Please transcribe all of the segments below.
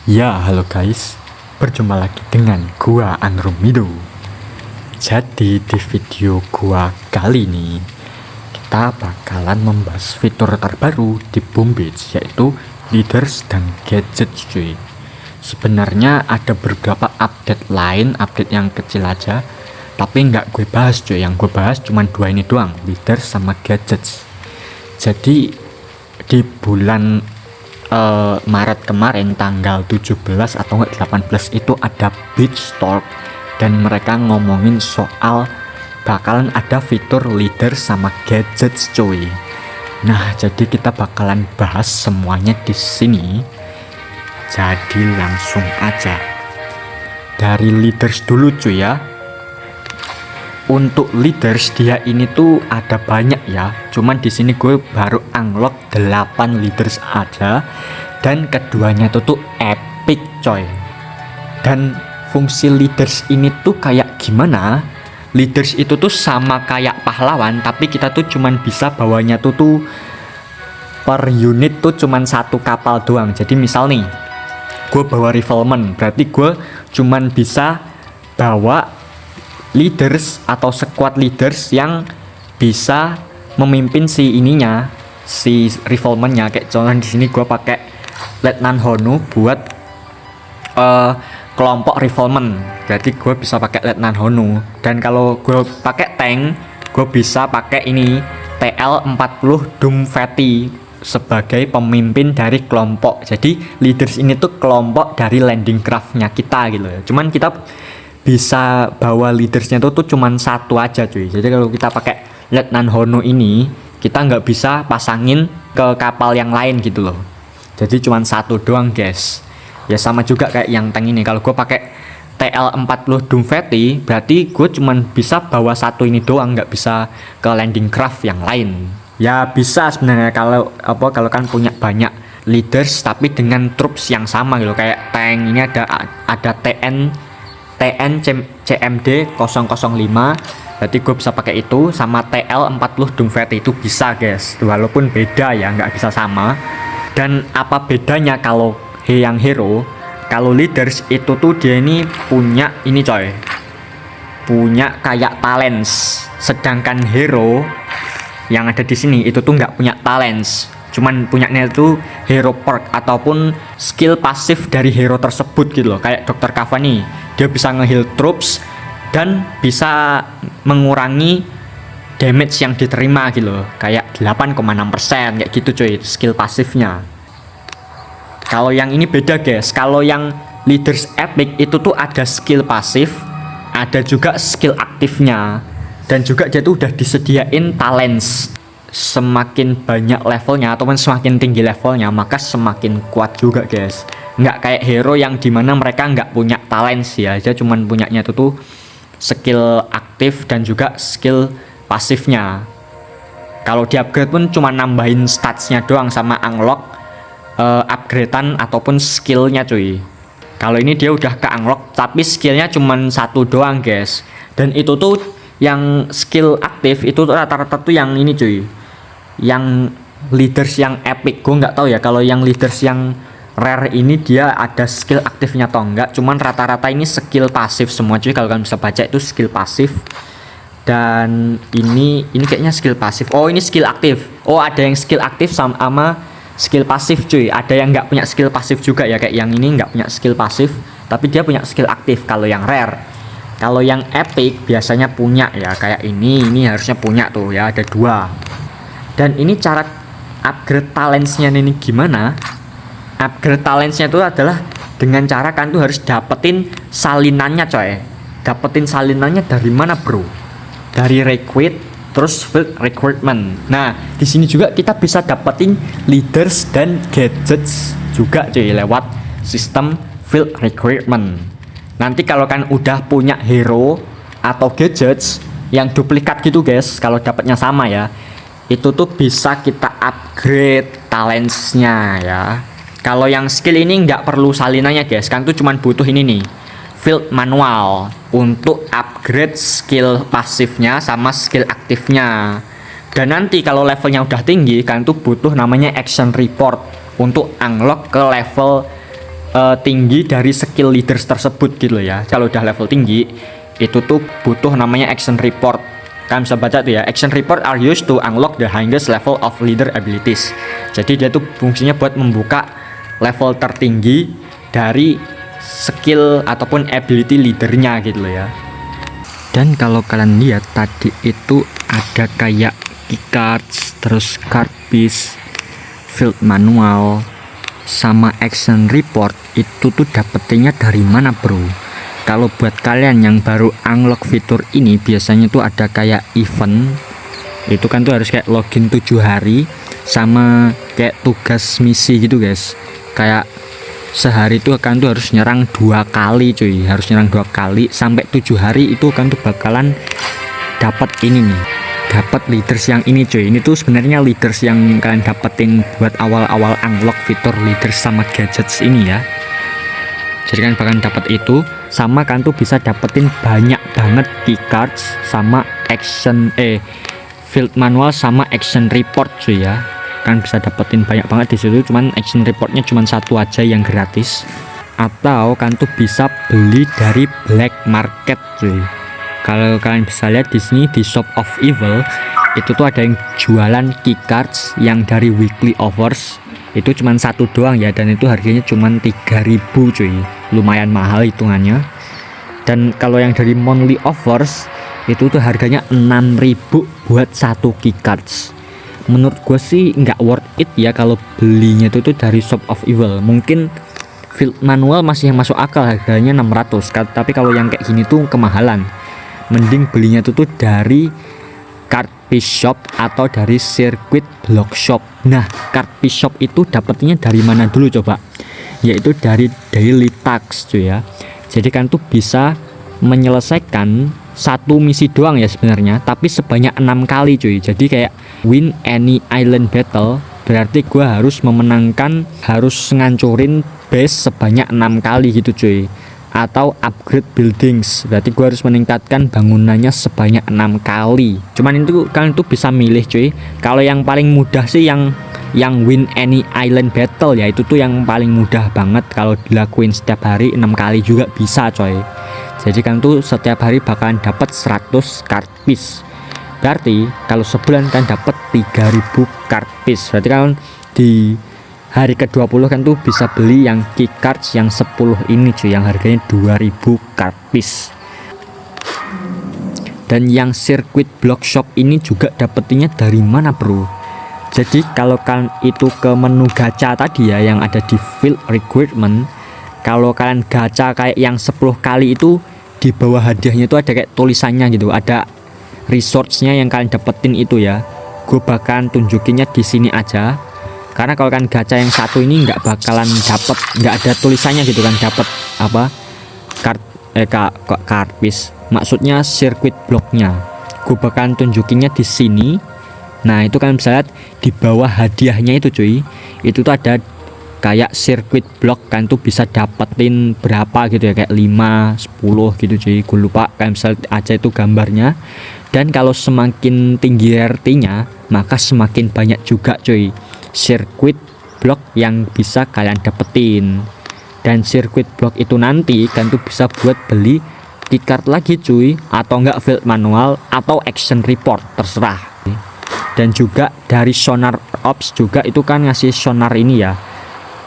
Ya, halo guys. Berjumpa lagi dengan gua Andromido. Jadi di video gua kali ini kita bakalan membahas fitur terbaru di Bombage, yaitu leaders dan gadgets cuy. Sebenarnya ada beberapa update lain, update yang kecil aja, tapi nggak gue bahas cuy. Yang gue bahas cuma dua ini doang, leaders sama gadgets. Jadi di bulan Maret kemarin tanggal 17 atau enggak 18 itu ada BitchTalk dan mereka ngomongin soal bakalan ada fitur leader sama gadgets cuy. Nah, jadi kita bakalan bahas semuanya di sini. Jadi langsung aja dari leaders dulu cuy ya. Untuk leaders dia ini tuh ada banyak ya. Cuman di sini gue baru unlock 8 leaders aja dan keduanya tuh epic coy. Dan fungsi leaders ini tuh kayak gimana? Leaders itu tuh sama kayak pahlawan, tapi kita tuh cuman bisa bawanya tuh per unit tuh cuman satu kapal doang. Jadi misal nih, gue bawa rifleman, berarti gue cuman bisa bawa leaders atau squad leaders yang bisa memimpin si ininya, si rifleman-nya. Kayak contoh di sini gue pakai Letnan Honu buat kelompok rifleman, berarti gue bisa pakai Letnan Honu. Dan kalau gue pakai tank, gue bisa pakai ini TL-40 Doomfati sebagai pemimpin dari kelompok. Jadi leaders ini tuh kelompok dari landing craft-nya kita gitu ya. Cuman kita bisa bawa leadersnya tuh cuman satu aja cuy. Jadi kalau kita pakai Letnan Honu ini, kita nggak bisa pasangin ke kapal yang lain gitu loh. Jadi cuman satu doang guys. Ya sama juga kayak yang tank ini. Kalau gue pakai TL-40 Doomfati, berarti gue cuman bisa bawa satu ini doang, nggak bisa ke landing craft yang lain. Ya bisa sebenarnya kalau kan punya banyak leaders tapi dengan troops yang sama gitu. Kayak tank ini ada TN CMD 005, berarti gue bisa pakai itu, sama TL-40 Doomfati itu bisa guys, walaupun beda ya, nggak bisa sama. Dan apa bedanya kalau yang hero? Kalau leaders itu tuh dia ini punya ini coy, punya kayak talents, sedangkan hero yang ada di sini itu tuh nggak punya talents, cuman punyanya itu hero perk ataupun skill pasif dari hero tersebut gitu loh. Kayak Dr. Kava nih, dia bisa nge-heal troops dan bisa mengurangi damage yang diterima gitu loh, kayak 8,6% kayak gitu cuy skill pasifnya. Kalau yang ini beda guys. Kalau yang leaders epic itu tuh ada skill pasif, ada juga skill aktifnya, dan juga dia tuh udah disediain talents. Semakin banyak levelnya ataupun semakin tinggi levelnya, maka semakin kuat juga guys. Nggak kayak hero yang dimana mereka nggak punya talents ya, dia cuman punyanya tuh skill aktif dan juga skill pasifnya. Kalau di upgrade pun cuma nambahin statsnya doang sama unlock upgradean ataupun skillnya cuy. Kalau ini dia udah ke unlock tapi skillnya cuman satu doang guys. Dan itu tuh yang skill aktif itu rata-rata tuh yang ini cuy, yang leaders yang epic. Gue nggak tahu ya kalau yang leaders yang rare ini dia ada skill aktifnya atau enggak, cuman rata-rata ini skill pasif semua cuy. Kalau kalian bisa baca itu skill pasif. Dan ini kayaknya skill pasif. Oh, ini skill aktif. Oh, ada yang skill aktif sama skill pasif cuy. Ada yang nggak punya skill pasif juga ya, kayak yang ini nggak punya skill pasif tapi dia punya skill aktif kalau yang rare. Kalau yang epic biasanya punya ya, kayak ini harusnya punya tuh ya, ada dua. Dan ini cara upgrade talentsnya ini gimana? Upgrade talentsnya itu adalah dengan cara kan tuh harus dapetin salinannya coy. Dapetin salinannya dari mana bro? Dari recruit terus field recruitment. Nah, di sini juga kita bisa dapetin leaders dan gadgets juga cuy lewat sistem field recruitment. Nanti kalau kan udah punya hero atau gadgets yang duplikat gitu guys, kalau dapatnya sama ya, itu tuh bisa kita upgrade talentsnya ya. Kalau yang skill ini nggak perlu salinannya guys, kan tuh cuman butuh ini nih, field manual untuk upgrade skill pasifnya sama skill aktifnya. Dan nanti kalau levelnya udah tinggi kan tuh butuh namanya action report untuk unlock ke level tinggi dari skill leaders tersebut gitu loh ya. Kalau udah level tinggi itu tuh butuh namanya action report. Kalian bisa baca tuh ya, action report are used to unlock the highest level of leader abilities. Jadi dia tuh fungsinya buat membuka level tertinggi dari skill ataupun ability leadernya gitu loh ya. Dan kalau kalian lihat tadi itu ada kayak keycards, terus card piece, field manual, sama action report. Itu tuh dapetinnya dari mana bro? Kalau buat kalian yang baru unlock fitur ini, biasanya tuh ada kayak event. Itu kan tuh harus kayak login 7 hari, sama kayak tugas misi gitu guys. Kayak sehari itu kan tuh harus nyerang 2 kali cuy, harus nyerang 2 kali sampai 7 hari itu kan tuh bakalan dapat ini nih, dapat leaders yang ini cuy. Ini tuh sebenarnya leaders yang kalian dapetin buat awal-awal unlock fitur leaders sama gadgets ini ya. Jadi kan bakalan dapat itu, sama kan tuh bisa dapetin banyak banget keycards sama action field manual sama action report cuy ya. Kan bisa dapetin banyak banget di situ, cuman action reportnya cuman satu aja yang gratis. Atau kan tuh bisa beli dari black market cuy. Kalau kalian bisa lihat di sini di Shop of Evil itu tuh ada yang jualan keycards yang dari weekly offers. Itu cuman satu doang ya, dan itu harganya cuman 3.000 cuy. Lumayan mahal hitungannya. Dan kalau yang dari monthly offers itu tuh harganya 6.000 buat satu keycards. Menurut gue sih nggak worth it ya kalau belinya itu tuh dari Shop of Evil. Mungkin field manual masih masuk akal, harganya 600. Tapi kalau yang kayak gini tuh kemahalan. Mending belinya tuh dari card piece shop atau dari circuit block shop. Nah, card piece shop itu dapetnya dari mana dulu coba? Yaitu dari daily tasks cuy ya. Jadi kan tuh bisa menyelesaikan satu misi doang ya sebenarnya, tapi sebanyak 6 kali cuy. Jadi kayak win any island battle, berarti gua harus memenangkan, harus ngancurin base sebanyak 6 kali gitu cuy. Atau upgrade buildings, berarti gua harus meningkatkan bangunannya sebanyak 6 kali. Cuman itu kalian tuh bisa milih cuy. Kalau yang paling mudah sih yang win any island battle ya, itu tuh yang paling mudah banget. Kalau dilakuin setiap hari 6 kali juga bisa coy. Jadi kan tuh setiap hari bakalan dapat 100 card piece. Berarti kalau sebulan kan dapat 3.000 card piece. Berarti kan di hari ke-20 kan tuh bisa beli yang keycards yang 10 ini cuy, yang harganya 2.000 card piece. Dan yang circuit block shop ini juga dapetinnya dari mana bro? Jadi kalau kalian itu ke menu gacha tadi ya, yang ada di field requirement, kalau kalian gacha kayak yang 10 kali itu, di bawah hadiahnya itu ada kayak tulisannya gitu, ada resource-nya yang kalian dapetin itu ya. Gue bakalan tunjukinnya di sini aja. Karena kalau kan gacha yang satu ini nggak bakalan dapet, nggak ada tulisannya gitu kan, dapet apa card piece, maksudnya circuit blocknya. Gue bakalan tunjukinnya di sini. Nah itu kan bisa lihat di bawah hadiahnya itu cuy, itu tuh ada kayak circuit block kan tuh bisa dapetin berapa gitu ya, kayak 5, 10 gitu cuy. Gue lupa, kan bisa lihat aja itu gambarnya. Dan kalau semakin tinggi RT-nya, maka semakin banyak juga cuy circuit block yang bisa kalian dapetin. Dan circuit block itu nanti kan tuh bisa buat beli keycard lagi cuy, atau enggak field manual atau action report, terserah. Dan juga dari sonar ops juga itu kan ngasih sonar ini ya,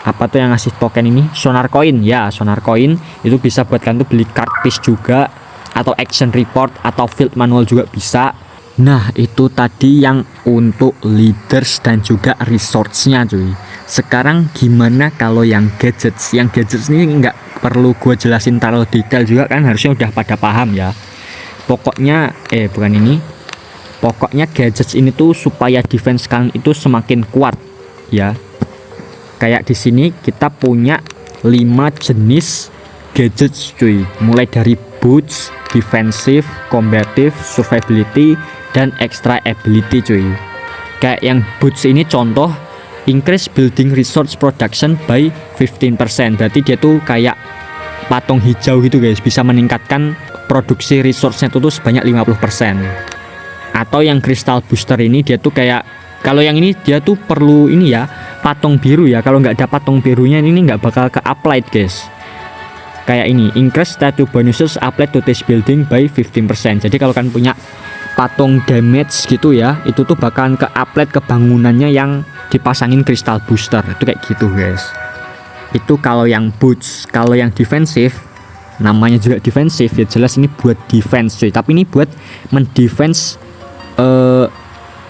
apa tuh yang ngasih token ini, sonar coin ya. Sonar coin itu bisa buat kalian tuh beli card piece juga, atau action report atau field manual juga bisa. Nah itu tadi yang untuk leaders dan juga resource-nya cuy. Sekarang gimana kalau yang gadgets? Yang gadgets ini nggak perlu gue jelasin terlalu detail juga kan, harusnya udah pada paham ya. Pokoknya bukan ini, pokoknya gadgets ini tuh supaya defense kalian itu semakin kuat ya. Kayak di sini kita punya 5 jenis gadgets cuy, mulai dari boots, defensive, combative, survivability, dan extra ability cuy. Kayak yang boots ini contoh, increase building resource production by 15%. Berarti dia tuh kayak patung hijau gitu guys, bisa meningkatkan produksi resource-nya tuh sebanyak 50%. Atau yang crystal booster ini dia tuh kayak Kalau yang ini dia tuh perlu ini ya, patung biru ya. Kalau nggak ada patung birunya ini nggak bakal ke applied guys. Kayak ini, increase statue bonuses applied to this building by 15%. Jadi kalau kalian punya patung damage gitu ya, itu tuh bakalan ke applied ke bangunannya yang dipasangin crystal booster. Itu kayak gitu guys. Itu kalau yang boots. Kalau yang defensif, namanya juga defensif ya, jelas ini buat defense cuy. Tapi ini buat mendefense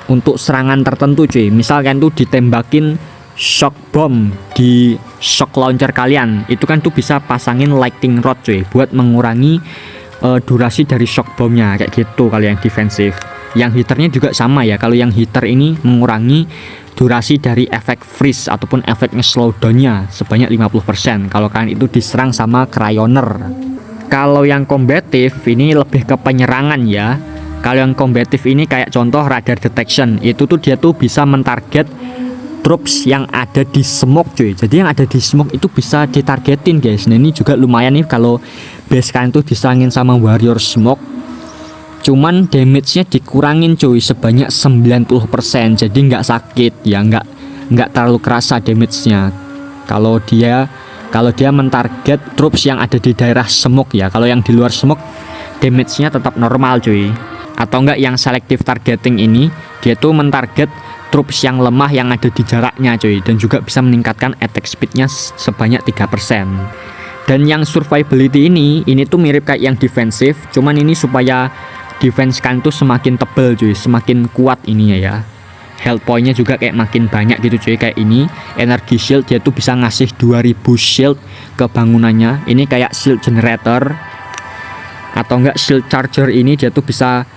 untuk serangan tertentu cuy. Misalkan tuh ditembakin shock bomb di shock launcher kalian, itu kan tuh bisa pasangin lightning rod cuy, buat mengurangi durasi dari shock bombnya kayak gitu. Kalau yang defensif, yang hitternya juga sama ya. Kalau yang hitter ini mengurangi durasi dari efek freeze ataupun efeknya slowdownnya sebanyak 50% kalau kalian itu diserang sama cryoner. Kalau yang combative ini lebih ke penyerangan ya. Kalau yang combative ini kayak contoh radar detection, itu tuh dia tuh bisa mentarget troops yang ada di smoke cuy. Jadi yang ada di smoke itu bisa ditargetin guys. Nah ini juga lumayan nih kalau base kalian tuh diserangin sama warrior smoke, cuman damage-nya dikurangin cuy sebanyak 90%. Jadi nggak sakit ya, nggak terlalu kerasa damage-nya kalau dia mentarget troops yang ada di daerah smoke ya. Kalau yang di luar smoke damage-nya tetap normal cuy. Atau enggak yang selective targeting ini, dia tuh mentarget troops yang lemah yang ada di jaraknya cuy, dan juga bisa meningkatkan attack speednya sebanyak 3%. Dan yang survivability ini tuh mirip kayak yang defensif, cuman ini supaya defense kan tuh semakin tebel cuy, semakin kuat ininya ya. Health pointnya juga kayak makin banyak gitu cuy. Kayak ini energy shield, dia tuh bisa ngasih 2000 shield ke bangunannya. Ini kayak shield generator atau enggak shield charger. Ini dia tuh bisa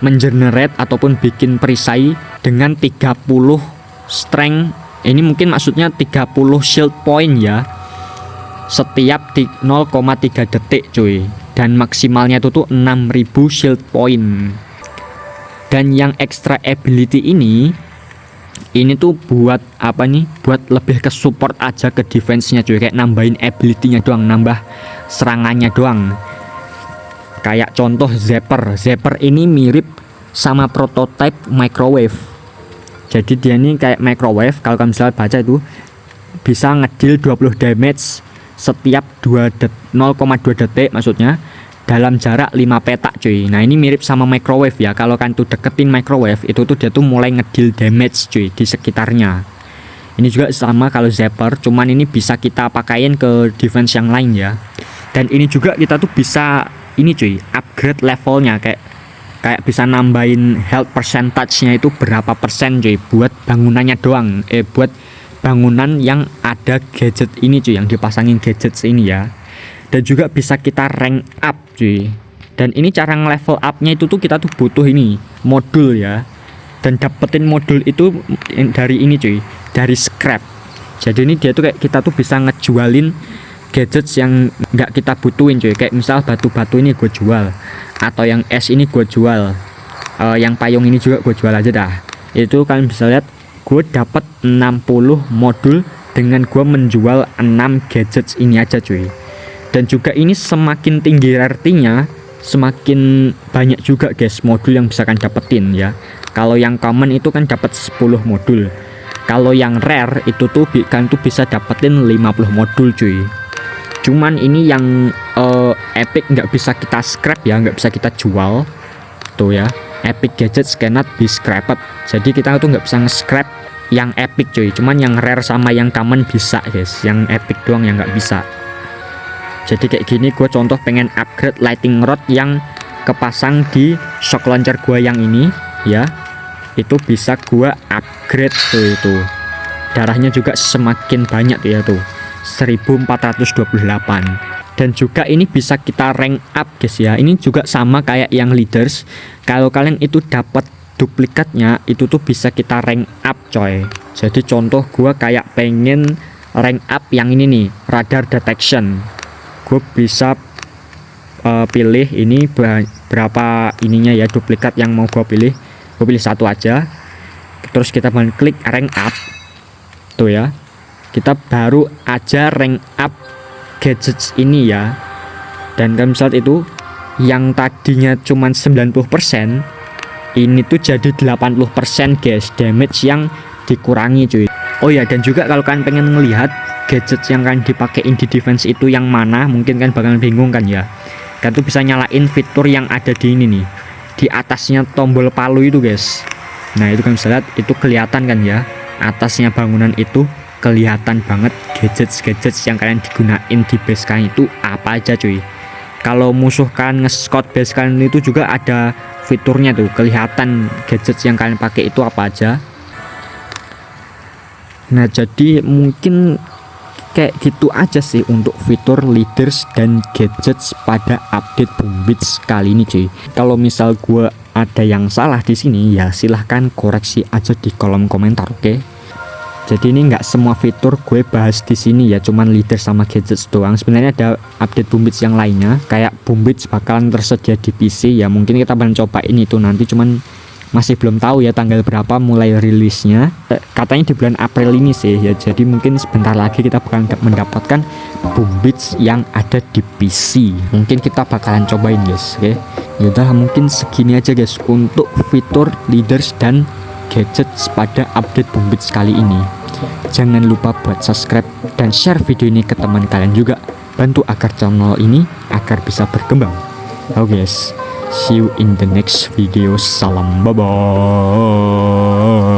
mengenerate ataupun bikin perisai dengan 30 strength. Ini mungkin maksudnya 30 shield point ya, setiap 0,3 detik cuy. Dan maksimalnya itu tuh 6000 shield point. Dan yang extra ability ini tuh buat apa nih? Buat lebih ke support aja ke defense-nya cuy. Kayak nambahin ability-nya doang, nambah serangannya doang. Kayak contoh Zapper ini mirip sama prototype microwave. Jadi dia ini kayak microwave. Kalau kalian misalnya baca itu bisa ngedil 20 damage setiap 0,2 detik maksudnya, dalam jarak 5 petak cuy. Nah ini mirip sama microwave ya. Kalau kan tuh deketin microwave, itu tuh dia tuh mulai ngedil damage cuy di sekitarnya. Ini juga sama kalau Zapper, cuman ini bisa kita pakaiin ke defense yang lain ya. Dan ini juga kita tuh bisa ini cuy, upgrade levelnya, kayak bisa nambahin health percentage-nya itu berapa persen cuy, buat bangunannya doang, buat bangunan yang ada gadget ini cuy, yang dipasangin gadget ini ya. Dan juga bisa kita rank up cuy. Dan ini cara nge-level up-nya itu tuh kita tuh butuh ini modul ya. Dan dapetin modul itu dari ini cuy, dari scrap. Jadi ini dia tuh kayak kita tuh bisa ngejualin gadgets yang nggak kita butuhin cuy. Kayak misal batu-batu ini gue jual, atau yang es ini gue jual, yang payung ini juga gue jual aja dah. Itu kalian bisa lihat gue dapat 60 modul dengan gue menjual 6 gadgets ini aja cuy. Dan juga ini semakin tinggi rarity-nya, semakin banyak juga guys modul yang bisa kalian dapetin ya. Kalau yang common itu kan dapat 10 modul. Kalau yang rare itu tuh kan tuh bisa dapetin 50 modul cuy. Cuman ini yang epic nggak bisa kita scrap ya, nggak bisa kita jual tuh ya. Epic gadgets cannot be scrapped. Jadi kita tuh nggak bisa nge-scrap yang epic cuy. Cuman yang rare sama yang common bisa guys. Yang epic doang yang nggak bisa. Jadi kayak gini, gue contoh pengen upgrade lightning rod yang kepasang di shock launcher gue yang ini ya. Itu bisa gue upgrade tuh itu. Darahnya juga semakin banyak ya tuh. 1428. Dan juga ini bisa kita rank up guys ya. Ini juga sama kayak yang leaders. Kalau kalian itu dapat duplikatnya, itu tuh bisa kita rank up coy. Jadi contoh gua kayak pengen rank up yang ini nih, radar detection. Gue bisa pilih ini berapa ininya ya, duplikat yang mau gue pilih. Gue pilih satu aja. Terus kita klik rank up. Tuh ya. Kita baru aja rank up gadgets ini ya. Dan kan saat itu yang tadinya cuman 90%, ini tuh jadi 80% guys damage yang dikurangi cuy. Oh ya, dan juga kalau kalian pengen ngelihat gadget yang kalian dipakein di defense itu yang mana, mungkin kan bakalan bingung kan ya. Kan tuh bisa nyalain fitur yang ada di ini nih, di atasnya tombol palu itu guys. Nah itu kan bisa lihat, itu kelihatan kan ya, atasnya bangunan itu kelihatan banget gadgets yang kalian digunain di base kalian itu apa aja cuy. Kalau musuh kalian nge-scout base kalian itu juga ada fiturnya tuh, kelihatan gadgets yang kalian pakai itu apa aja. Nah jadi mungkin kayak gitu aja sih untuk fitur leaders dan gadgets pada update Boom Beats kali ini cuy. Kalau misal gue ada yang salah di sini ya silahkan koreksi aja di kolom komentar, oke? Jadi ini nggak semua fitur gue bahas di sini ya, cuman leader sama gadgets doang. Sebenarnya ada update Boom Beats yang lainnya, kayak Boom Beats bakalan tersedia di PC ya. Mungkin kita bakal cobain itu nanti, cuman masih belum tahu ya tanggal berapa mulai rilisnya. Katanya di bulan April ini sih ya. Jadi mungkin sebentar lagi kita bakalan mendapatkan Boom Beats yang ada di PC. Mungkin kita bakalan cobain guys, oke? Yaudah mungkin segini aja guys untuk fitur leaders dan gadgets pada update Boom Beats kali ini. Jangan lupa buat subscribe dan share video ini ke teman kalian juga. Bantu agar channel ini agar bisa berkembang. Oke guys, see you in the next video. Salam, bye bye.